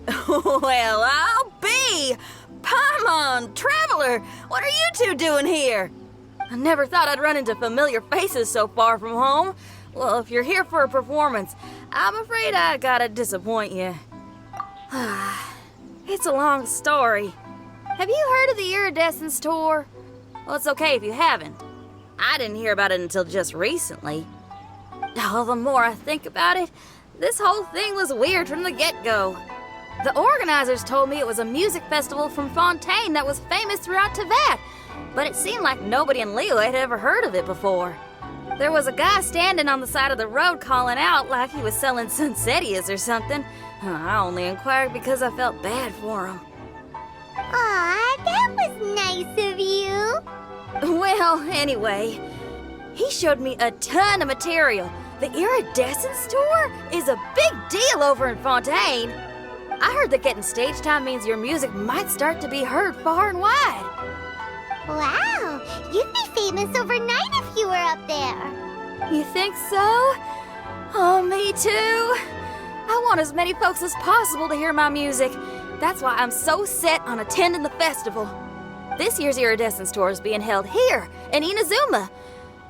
Well, I'll be! Paimon, Traveler, what are you two doing here? I never thought I'd run into familiar faces so far from home. Well, if you're here for a performance, I'm afraid I gotta disappoint you. It's a long story. Have you heard of the Iridescence Tour? Well, it's okay if you haven't. I didn't hear about it until just recently. Oh, the more I think about it, this whole thing was weird from the get-go. The organizers told me it was a music festival from Fontaine that was famous throughout Teyvat, but it seemed like nobody in Liyue had ever heard of it before. There was a guy standing on the side of the road calling out like he was selling Sunsetias or something. I only inquired because I felt bad for him. Aw, that was nice of you. Well, anyway, he showed me a ton of material. The Iridescence Tour is a big deal over in Fontaine. I heard that getting stage time means your music might start to be heard far and wide. Wow, you'd be famous overnight if you were up there. You think so? Oh, me too. I want as many folks as possible to hear my music. That's why I'm so set on attending the festival. This year's Iridescence Tour is being held here in Inazuma.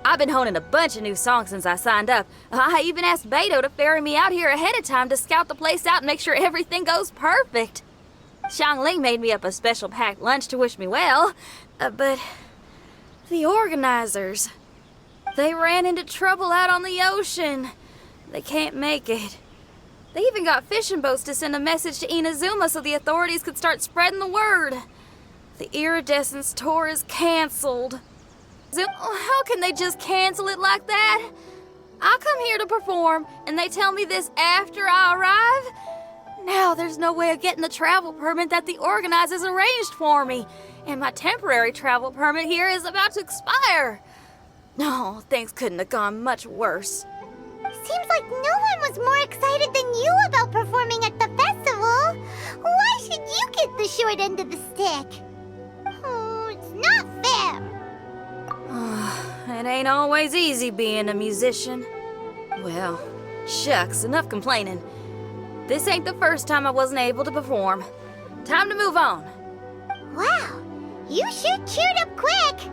I've been honing a bunch of new songs since I signed up. I even asked Beto to ferry me out here ahead of time to scout the place out and make sure everything goes perfect. Xiangling made me up a special packed lunch to wish me well, but the organizers, they ran into trouble out on the ocean. They can't make it. They even got fishing boats to send a message to Inazuma so the authorities could start spreading the word. The Iridescence Tour is canceled. How can they just cancel it like that? I come here to perform, and they tell me this after I arrive? Now there's no way of getting the travel permit that the organizers arranged for me, and my temporary travel permit here is about to expire. No, things couldn't have gone much worse. Seems like no one was more excited than you about performing at the festival. Why should you get the short end of the stick? Oh, it's not fair. It ain't always easy being a musician. Well, shucks, enough complaining. This ain't the first time I wasn't able to perform. Time to move on. Wow, you sure cheered up quick.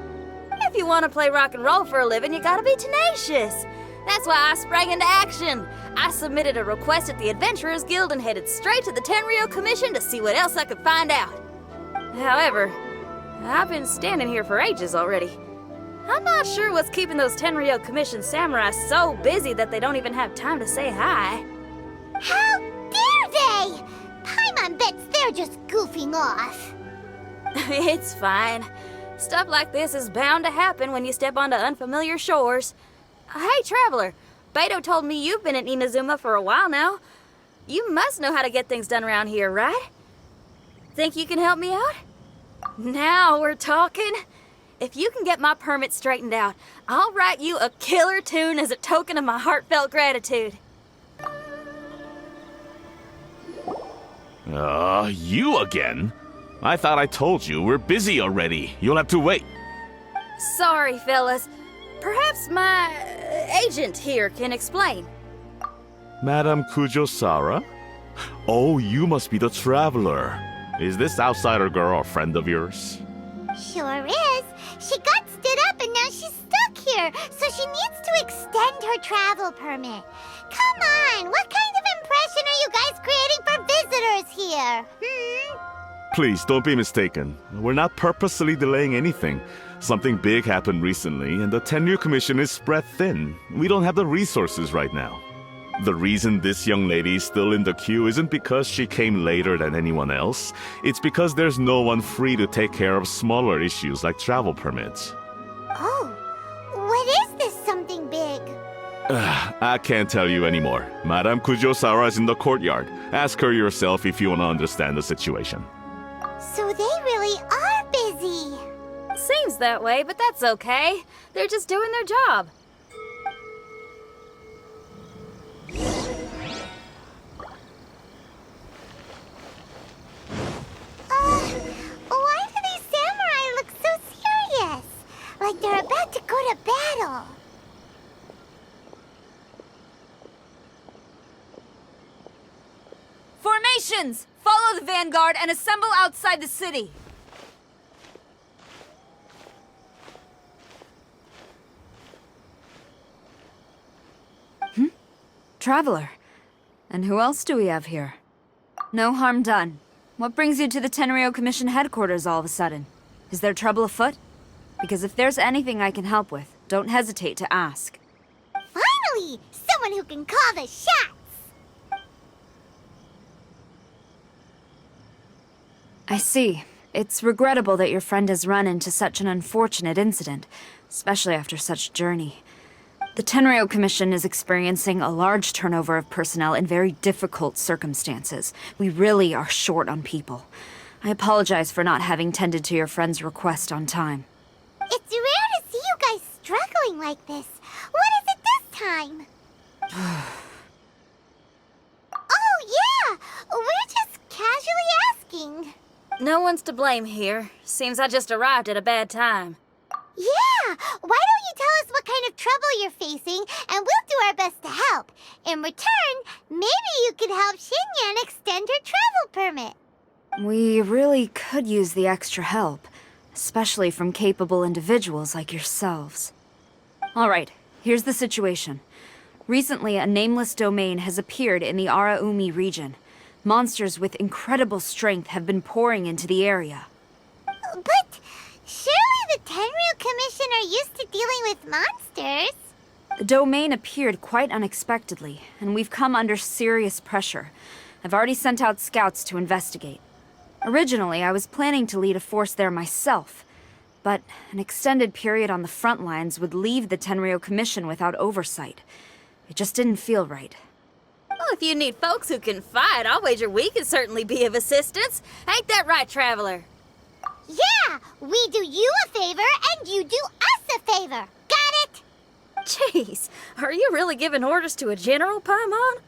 If you want to play rock and roll for a living, you gotta be tenacious. That's why I sprang into action. I submitted a request at the Adventurers Guild and headed straight to the Tenryou Commission to see what else I could find out. However, I've been standing here for ages already. I'm not sure what's keeping those Tenryou Commission samurai so busy that they don't even have time to say hi. How dare they? Paimon bets they're just goofing off. It's fine. Stuff like this is bound to happen when you step onto unfamiliar shores. Hey, Traveler, Beto told me you've been in Inazuma for a while now. You must know how to get things done around here, right? Think you can help me out? Now we're talking. If you can get my permit straightened out, I'll write you a killer tune as a token of my heartfelt gratitude. You again? I thought I told you we're busy already. You'll have to wait. Sorry, fellas. Perhaps my agent here can explain. Madame Kujo-Sara? Oh, you must be the traveler. Is this outsider girl a friend of yours? Sure is. She got stood up and now she's stuck here, so she needs to extend her travel permit. Come on, what kind of impression are you guys creating for visitors here? Please, don't be mistaken. We're not purposely delaying anything. Something big happened recently, and the Tenryou Commission is spread thin. We don't have the resources right now. The reason this young lady is still in the queue isn't because she came later than anyone else. It's because there's no one free to take care of smaller issues like travel permits. Oh, what is this something big? I can't tell you anymore. Madame Kujo-Sara is in the courtyard. Ask her yourself if you want to understand the situation. So they really are busy. Seems that way, but that's okay. They're just doing their job. Why do these samurai look so serious? Like they're about to go to battle. Formations! Follow the vanguard and assemble outside the city. Traveler. And who else do we have here? No harm done. What brings you to the Tenryou Commission headquarters all of a sudden? Is there trouble afoot? Because if there's anything I can help with, don't hesitate to ask. Finally! Someone who can call the shots! I see. It's regrettable that your friend has run into such an unfortunate incident, especially after such a journey. The Tenryou Commission is experiencing a large turnover of personnel in very difficult circumstances. We really are short on people. I apologize for not having tended to your friend's request on time. It's rare to see you guys struggling like this. What is it this time? Oh, yeah! We're just casually asking. No one's to blame here. Seems I just arrived at a bad time. Yeah! Why don't you tell us what kind of trouble you're facing, and we'll do our best to help. In return, maybe you could help Xinyan extend her travel permit. We really could use the extra help, especially from capable individuals like yourselves. Alright, here's the situation. Recently, a nameless domain has appeared in the Araumi region. Monsters with incredible strength have been pouring into the area. But surely the Tenryou Commission are used to dealing with monsters. The domain appeared quite unexpectedly, and we've come under serious pressure. I've already sent out scouts to investigate. Originally, I was planning to lead a force there myself, but an extended period on the front lines would leave the Tenryou Commission without oversight. It just didn't feel right. Well, if you need folks who can fight, I'll wager we can certainly be of assistance. Ain't that right, Traveler? Yeah! We do you a favor, and you do us a favor. Got it? Jeez, are you really giving orders to a general, Paimon?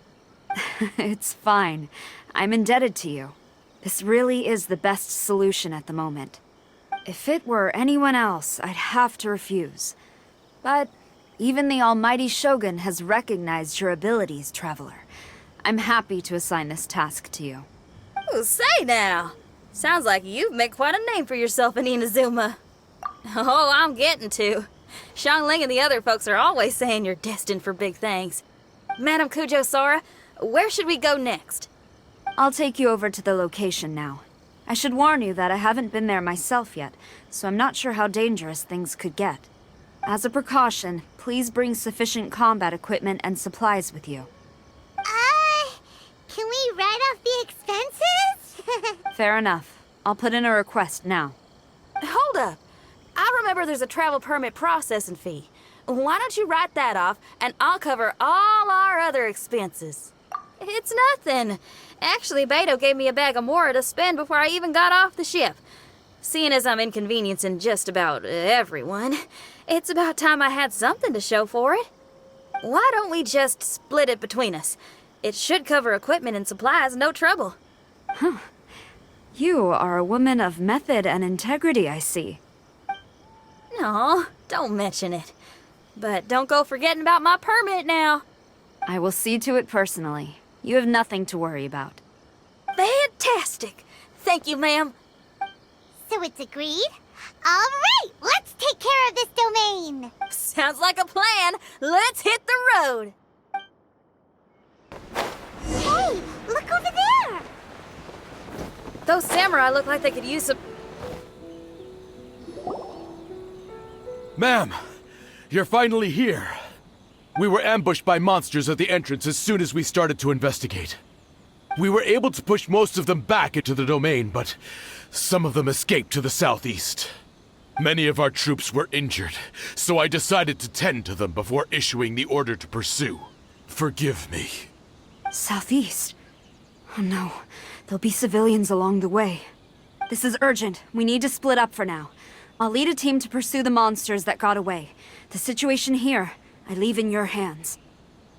It's fine. I'm indebted to you. This really is the best solution at the moment. If it were anyone else, I'd have to refuse. But even the almighty Shogun has recognized your abilities, Traveler. I'm happy to assign this task to you. Oh, say now. Sounds like you've made quite a name for yourself in Inazuma. Oh, I'm getting to. Xiangling and the other folks are always saying you're destined for big things. Madam Kujo Sora, where should we go next? I'll take you over to the location now. I should warn you that I haven't been there myself yet, so I'm not sure how dangerous things could get. As a precaution, please bring sufficient combat equipment and supplies with you. Can we write off the expenses? Fair enough. I'll put in a request now. Hold up. I remember there's a travel permit processing fee. Why don't you write that off, and I'll cover all our other expenses? It's nothing. Actually, Beto gave me a bag of Mora to spend before I even got off the ship. Seeing as I'm inconveniencing just about everyone, it's about time I had something to show for it. Why don't we just split it between us? It should cover equipment and supplies, no trouble. You are a woman of method and integrity, I see. No, don't mention it. But don't go forgetting about my permit now. I will see to it personally. You have nothing to worry about. Fantastic. Thank you, ma'am. So it's agreed? All right, let's take care of this domain. Sounds like a plan. Let's hit the road. Hey, look over there. Those samurai look like they could use some... Ma'am, you're finally here. We were ambushed by monsters at the entrance as soon as we started to investigate. We were able to push most of them back into the domain, but some of them escaped to the southeast. Many of our troops were injured, so I decided to tend to them before issuing the order to pursue. Forgive me. Southeast? Oh no, there'll be civilians along the way. This is urgent. We need to split up for now. I'll lead a team to pursue the monsters that got away. The situation here, I leave in your hands.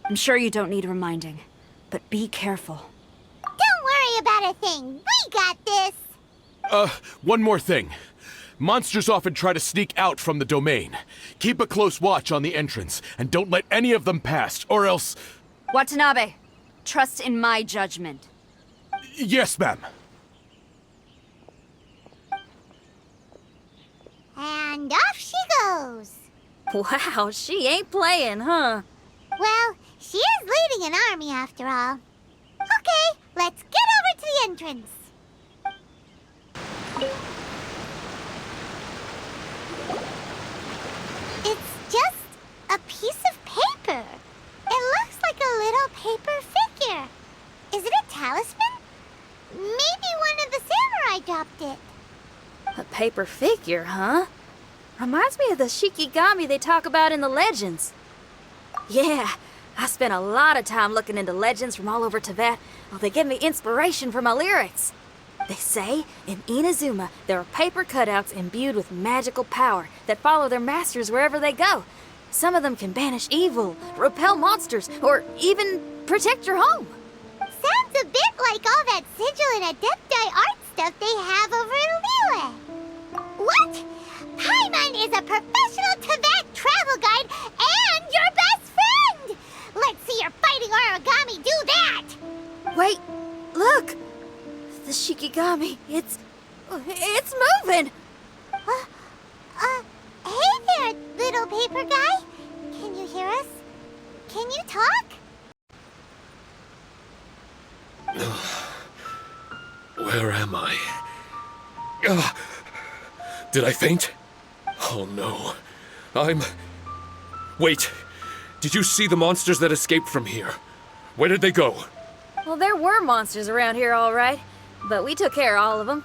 I'm sure you don't need reminding, but be careful. Don't worry about a thing. We got this. One more thing. Monsters often try to sneak out from the domain. Keep a close watch on the entrance, and don't let any of them pass, or else... Watanabe, trust in my judgment. Yes, ma'am. And off she goes. Wow, she ain't playing, huh? Well, she is leading an army after all. Okay, let's get over to the entrance. It's just a piece of paper. It looks like a little paper figure. Is it a talisman? Maybe one of the samurai dropped it. A paper figure, huh? Reminds me of the Shikigami they talk about in the legends. Yeah, I spent a lot of time looking into legends from all over Tibet. Well, they give me inspiration for my lyrics. They say in Inazuma there are paper cutouts imbued with magical power that follow their masters wherever they go. Some of them can banish evil, repel monsters, or even protect your home. Sounds a bit like all that sigil and adepti art stuff they have over in Liyue. What? Paimon is a professional Tibet travel guide and your best friend! Let's see your fighting origami do that! Wait, look! The Shikigami, it's moving! Hey there, little paper guy. Can you hear us? Can you talk? Where am I? Ugh. Did I faint? Oh no. Wait. Did you see the monsters that escaped from here? Where did they go? Well, there were monsters around here, all right. But we took care of all of them.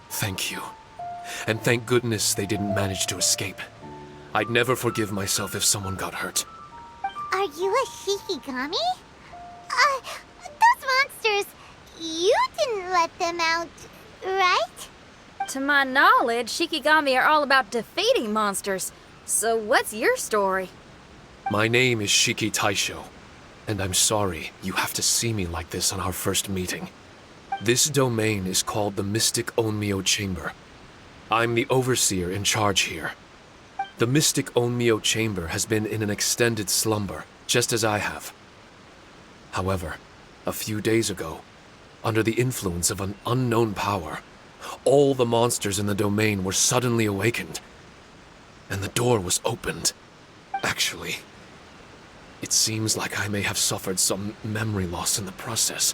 Thank you. And thank goodness they didn't manage to escape. I'd never forgive myself if someone got hurt. Are you a Shikigami? Those monsters, you didn't let them out, right? To my knowledge, Shikigami are all about defeating monsters. So what's your story? My name is Shiki Taisho, and I'm sorry you have to see me like this on our first meeting. This domain is called the Mystic Onmyo Chamber. I'm the overseer in charge here. The Mystic Onmyo Chamber has been in an extended slumber, just as I have. However, a few days ago, under the influence of an unknown power, all the monsters in the domain were suddenly awakened, and the door was opened. Actually, it seems like I may have suffered some memory loss in the process.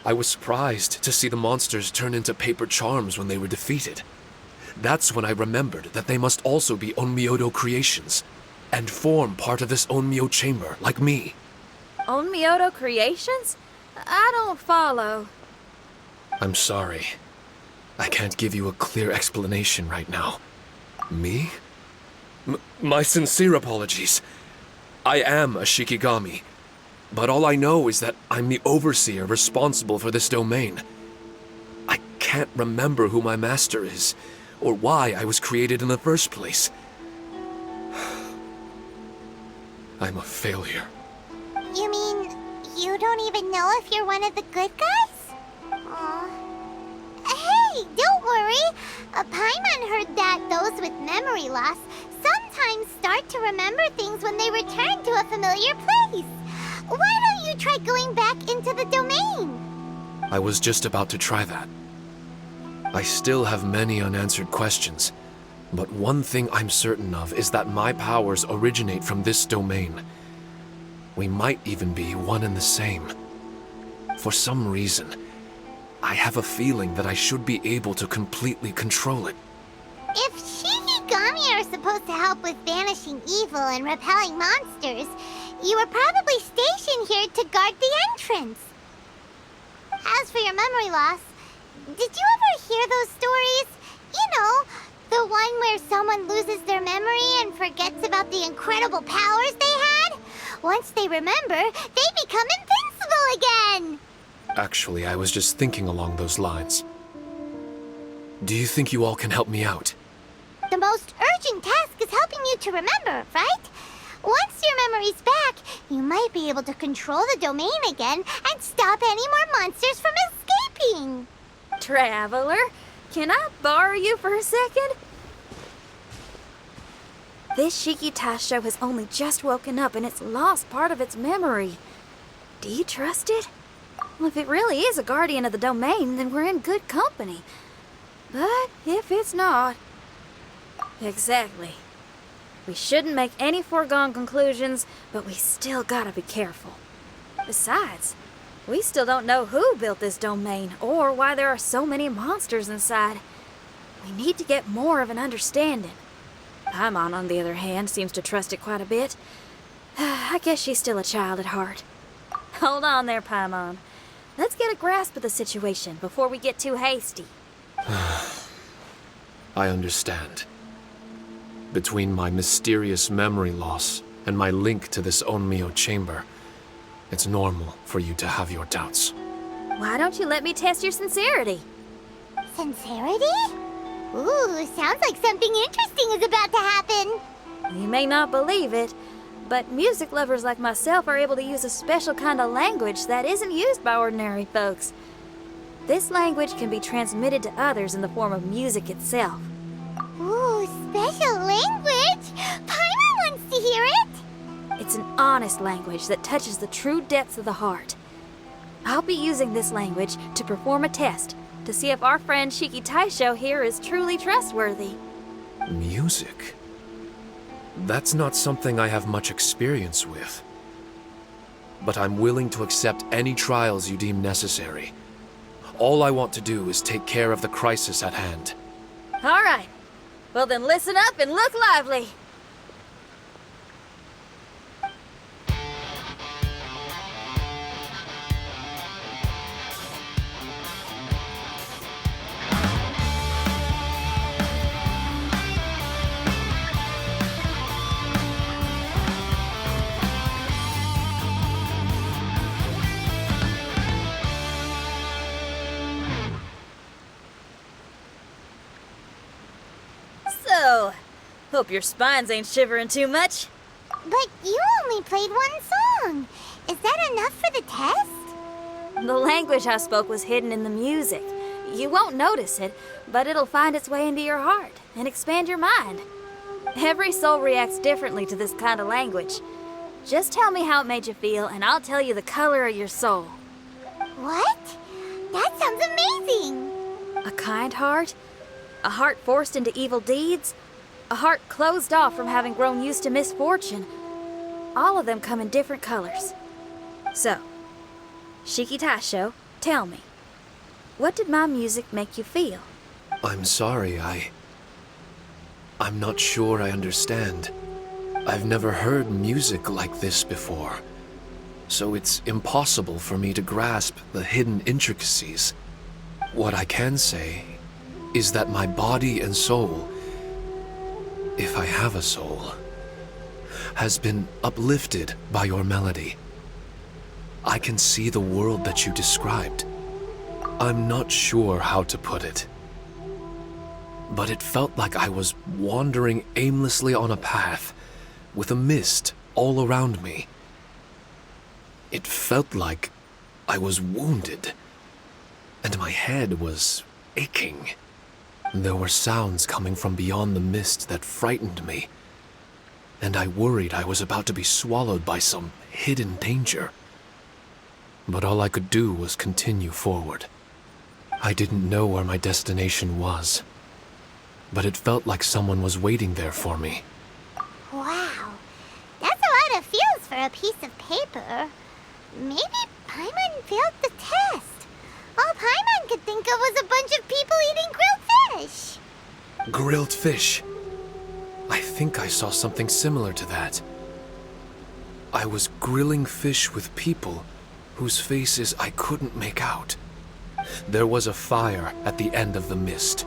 I was surprised to see the monsters turn into paper charms when they were defeated. That's when I remembered that they must also be Onmyodo creations, and form part of this Onmyo chamber, like me. Onmyodo creations? I don't follow. I'm sorry. I can't give you a clear explanation right now. Me? My sincere apologies. I am a Shikigami, but all I know is that I'm the overseer responsible for this domain. I can't remember who my master is, or why I was created in the first place. I'm a failure. You mean you don't even know if you're one of the good guys? Aw. Hey, don't worry. Paimon heard that those with memory loss sometimes start to remember things when they return to a familiar place. Why don't you try going back into the domain? I was just about to try that. I still have many unanswered questions, but one thing I'm certain of is that my powers originate from this domain. We might even be one and the same. For some reason, I have a feeling that I should be able to completely control it. If Shikigami are supposed to help with banishing evil and repelling monsters, you were probably stationed here to guard the entrance. As for your memory loss, did you ever hear those stories? You know, the one where someone loses their memory and forgets about the incredible powers they had? Once they remember, they become invincible again! Actually, I was just thinking along those lines. Do you think you all can help me out? The most urgent task is helping you to remember, right? Once your memory's back, you might be able to control the domain again and stop any more monsters from escaping. Traveler, can I borrow you for a second? This Shiki Taisho has only just woken up and it's lost part of its memory. Do you trust it? Well, if it really is a guardian of the domain, then we're in good company. But if it's not... Exactly. We shouldn't make any foregone conclusions, but we still gotta be careful. Besides, we still don't know who built this domain or why there are so many monsters inside. We need to get more of an understanding. Paimon, on the other hand, seems to trust it quite a bit. I guess she's still a child at heart. Hold on there, Paimon. Let's get a grasp of the situation before we get too hasty. I understand. Between my mysterious memory loss and my link to this Onmyo chamber, it's normal for you to have your doubts. Why don't you let me test your sincerity? Sincerity? Ooh, sounds like something interesting is about to happen. You may not believe it, but music lovers like myself are able to use a special kind of language that isn't used by ordinary folks. This language can be transmitted to others in the form of music itself. Ooh, special language? Paimon wants to hear it. It's an honest language that touches the true depths of the heart. I'll be using this language to perform a test to see if our friend Shiki Taisho here is truly trustworthy. Music? That's not something I have much experience with. But I'm willing to accept any trials you deem necessary. All I want to do is take care of the crisis at hand. All right. Well then listen up and look lively. So, hope your spines ain't shivering too much. But you only played one song. Is that enough for the test? The language I spoke was hidden in the music. You won't notice it, but it'll find its way into your heart and expand your mind. Every soul reacts differently to this kind of language. Just tell me how it made you feel, and I'll tell you the color of your soul. What? That sounds amazing. A kind heart? A heart forced into evil deeds? A heart closed off from having grown used to misfortune? All of them come in different colors. So, Shiki Taisho, tell me, what did my music make you feel? I'm sorry, I'm not sure I understand. I've never heard music like this before, so it's impossible for me to grasp the hidden intricacies. What I can say is that my body and soul, if I have a soul, has been uplifted by your melody. I can see the world that you described. I'm not sure how to put it, but it felt like I was wandering aimlessly on a path with a mist all around me. It felt like I was wounded, and my head was aching. There were sounds coming from beyond the mist that frightened me, and I worried I was about to be swallowed by some hidden danger. But all I could do was continue forward. I didn't know where my destination was, but it felt like someone was waiting there for me. Wow. That's a lot of feels for a piece of paper. Maybe Paimon failed the test. All Paimon could think of was a bunch of people eating grilled fish. Grilled fish. I think I saw something similar to that. I was grilling fish with people whose faces I couldn't make out. There was a fire at the end of the mist.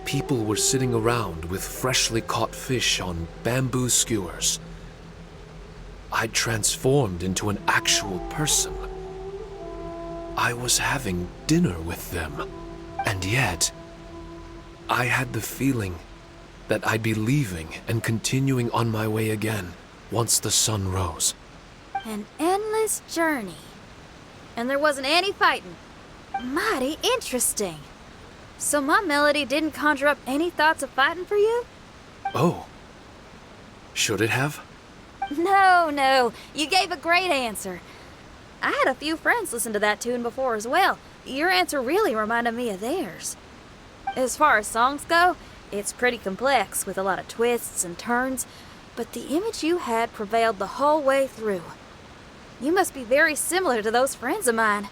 People were sitting around with freshly caught fish on bamboo skewers. I'd transformed into an actual person. I was having dinner with them, and yet I had the feeling that I'd be leaving and continuing on my way again once the sun rose. An endless journey. And there wasn't any fighting. Mighty interesting. So my melody didn't conjure up any thoughts of fighting for you? Oh. Should it have? No, you gave a great answer. I had a few friends listen to that tune before as well. Your answer really reminded me of theirs. As far as songs go, it's pretty complex with a lot of twists and turns, but the image you had prevailed the whole way through. You must be very similar to those friends of mine.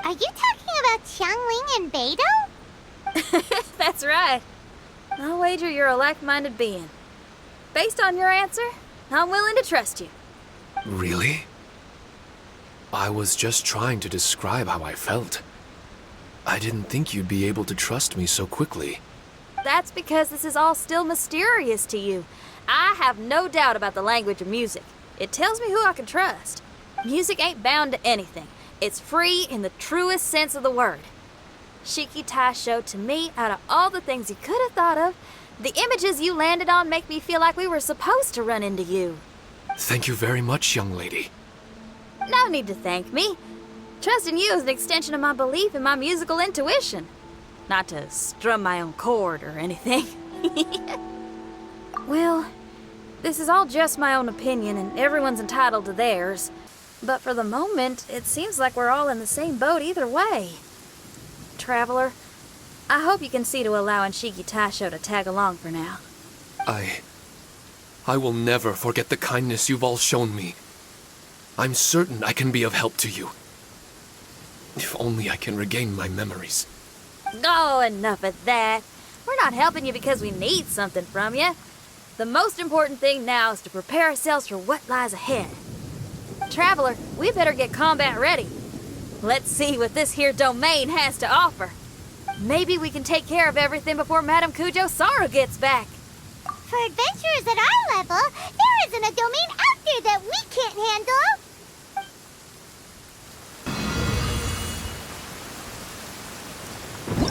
Are you talking about Xiangling and Beidou? That's right. I'll wager you're a like-minded being. Based on your answer, I'm willing to trust you. Really? I was just trying to describe how I felt. I didn't think you'd be able to trust me so quickly. That's because this is all still mysterious to you. I have no doubt about the language of music. It tells me who I can trust. Music ain't bound to anything. It's free in the truest sense of the word. Shiki Taisho, to me, out of all the things you could have thought of, the images you landed on make me feel like we were supposed to run into you. Thank you very much, young lady. No need to thank me. Trusting you is an extension of my belief in my musical intuition. Not to strum my own chord or anything. Well, this is all just my own opinion, and everyone's entitled to theirs. But for the moment, it seems like we're all in the same boat either way. Traveler, I hope you can see to allowing Shiki Taisho to tag along for now. I will never forget the kindness you've all shown me. I'm certain I can be of help to you. If only I can regain my memories. Oh, enough of that. We're not helping you because we need something from you. The most important thing now is to prepare ourselves for what lies ahead. Traveler, we better get combat ready. Let's see what this here domain has to offer. Maybe we can take care of everything before Madame Kujo Saru gets back. For adventurers at